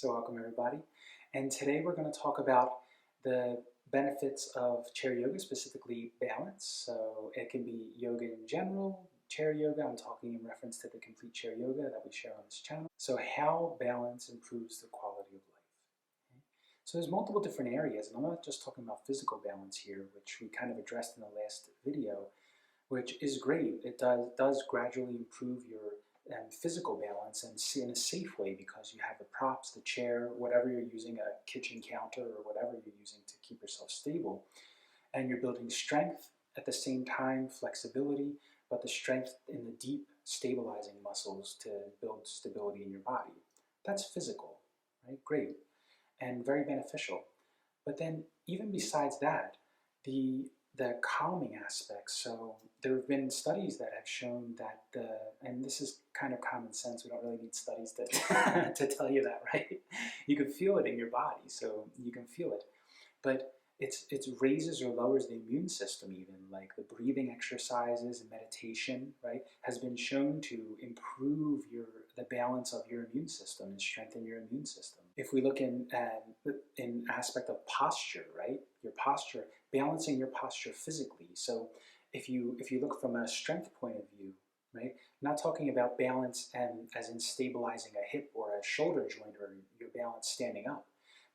So welcome everybody. And today we're going to talk about the benefits of chair yoga, specifically balance. So it can be yoga in general, chair yoga. I'm talking in reference to the complete chair yoga that we share on this channel. So how balance improves the quality of life. Okay? So there's multiple different areas, and I'm not just talking about physical balance here, which we kind of addressed in the last video, which is great. It does gradually improve your physical balance and in a safe way, because you have the props, the chair, whatever you're using, a kitchen counter or whatever you're using to keep yourself stable. And you're building strength at the same time, flexibility, but the strength in the deep stabilizing muscles to build stability in your body. That's physical, right? Great. And very beneficial. But then even besides that, the calming aspects. So there have been studies that have shown that and this is kind of common sense, we don't really need studies to, to tell you that, right? You can feel it in your body, so you can feel it. But it raises or lowers the immune system even, like the breathing exercises and meditation, right, has been shown to improve the balance of your immune system and strengthen your immune system. If we look in aspect of posture, right, your posture, balancing your posture physically. So if you look from a strength point of view, right, I'm not talking about balance and as in stabilizing a hip or a shoulder joint or your balance standing up,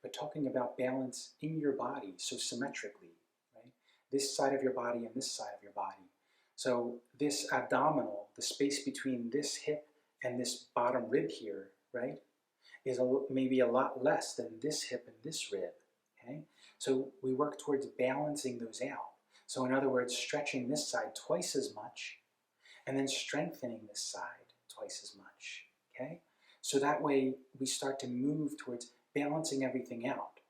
but talking about balance in your body, so symmetrically, right? This side of your body and this side of your body. So this abdominal, the space between this hip and this bottom rib here, right, is maybe a lot less than this hip and this rib, okay? So we work towards balancing those out. So in other words, stretching this side twice as much and then strengthening this side twice as much, okay? So that way we start to move towards balancing everything out.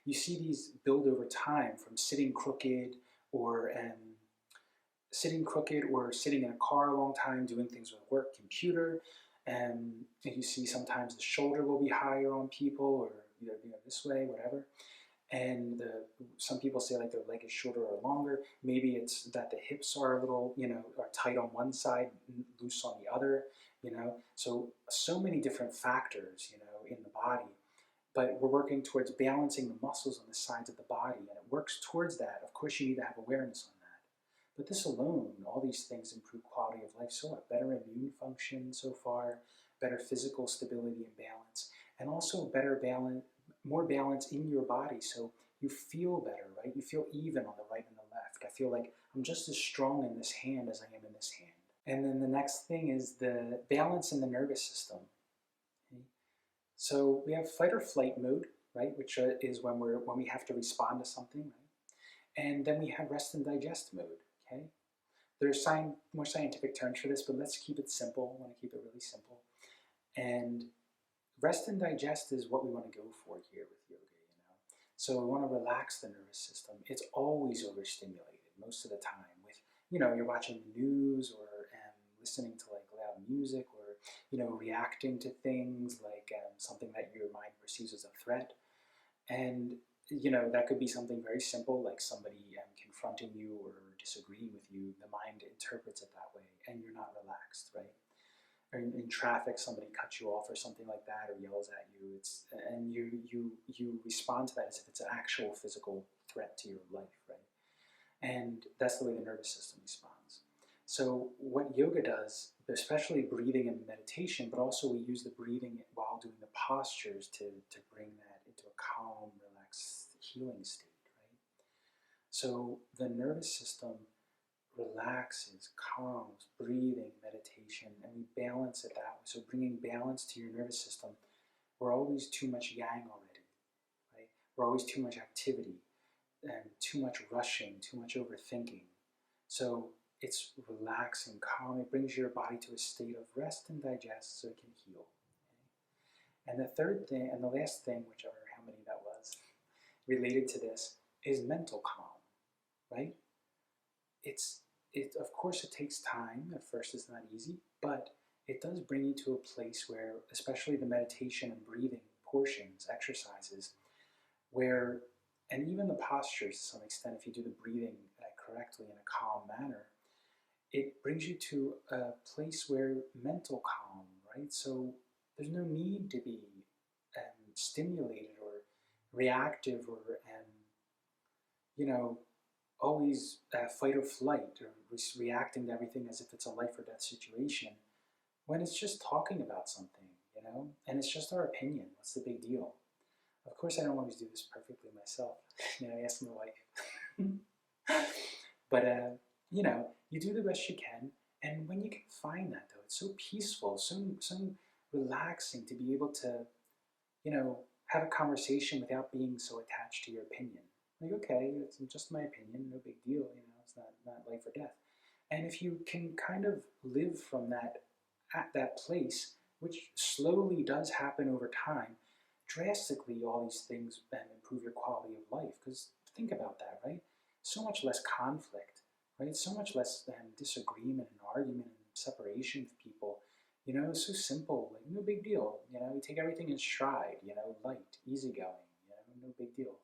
You see these build over time from sitting crooked or sitting in a car a long time, doing things with work, computer, and you see sometimes the shoulder will be higher on people, or this way, whatever. And some people say like their leg is shorter or longer. Maybe it's that the hips are a little, are tight on one side, loose on the other, So many different factors, in the body. But we're working towards balancing the muscles on the sides of the body, and it works towards that. Of course, you need to have awareness on that. But this alone, all these things improve quality of life so much. Better immune function so far, better physical stability and balance, and also better balance, more balance in your body, so you feel better, right? You feel even on the right and the left. I feel like I'm just as strong in this hand as I am in this hand. And then the next thing is the balance in the nervous system. Okay? So we have fight or flight mode, right, which is when we have to respond to something, right? And then we have rest and digest mode. Okay, there's more scientific terms for this, but let's keep it simple. I want to keep it really simple. And rest and digest is what we want to go for here with yoga, So we want to relax the nervous system. It's always overstimulated most of the time with, you're watching the news or listening to like loud music or, reacting to things like something that your mind perceives as a threat. And, that could be something very simple, like somebody confronting you or disagreeing with you. The mind interprets it that way, and you're not relaxed, right? Or in traffic, somebody cuts you off or something like that, or yells at you. And you respond to that as if it's an actual physical threat to your life, right? And that's the way the nervous system responds. So what yoga does, especially breathing and meditation, but also we use the breathing while doing the postures to bring that into a calm, relaxed, healing state, right? So the nervous system relaxes, calms, breathing, meditation, and we balance it that way. So bringing balance to your nervous system. We're always too much yang already, right? We're always too much activity and too much rushing, too much overthinking. So it's relaxing, calm. It brings your body to a state of rest and digest so it can heal. Okay? And the third thing, and the last thing, whichever how many that was, related to this, is mental calm, right? Of course, it takes time. At first, it's not easy, but it does bring you to a place where, especially the meditation and breathing portions, exercises, where, and even the postures to some extent, if you do the breathing correctly in a calm manner, it brings you to a place where mental calm, right? So there's no need to be stimulated or reactive or, you know, always fight or flight or reacting to everything as if it's a life or death situation when it's just talking about something, and it's just our opinion. What's the big deal? Of course, I don't always do this perfectly myself. I ask my wife. But, you do the best you can. And when you can find that, though, it's so peaceful, so relaxing to be able to, have a conversation without being so attached to your opinion. Like, okay, it's just my opinion, no big deal, it's not life or death. And if you can kind of live from that, at that place, which slowly does happen over time, drastically all these things improve your quality of life. Because think about that, right? So much less conflict, right? So much less disagreement and argument and separation with people. It's so simple, like no big deal. You take everything in stride, light, easygoing, no big deal.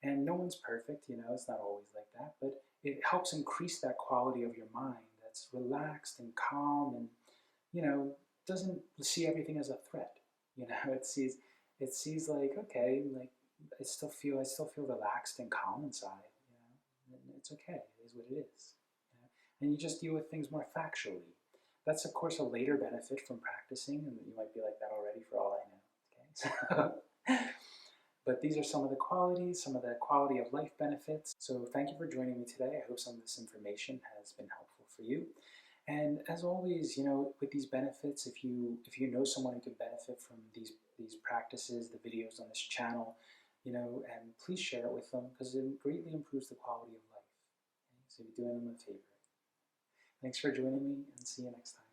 And no one's perfect, it's not always like that, but it helps increase that quality of your mind that's relaxed and calm and, doesn't see everything as a threat. It sees like, okay, like I still feel relaxed and calm inside, and it's okay. It is what it is. And you just deal with things more factually. That's of course a later benefit from practicing, and you might be like that already for all I know. Okay, so but these are some of the qualities, some of the quality of life benefits. So thank you for joining me today. I hope some of this information has been helpful for you. And as always, with these benefits, if you know someone who could benefit from these practices, the videos on this channel, and please share it with them because it greatly improves the quality of life. Okay? So you're doing them a favor. Thanks for joining me, and see you next time.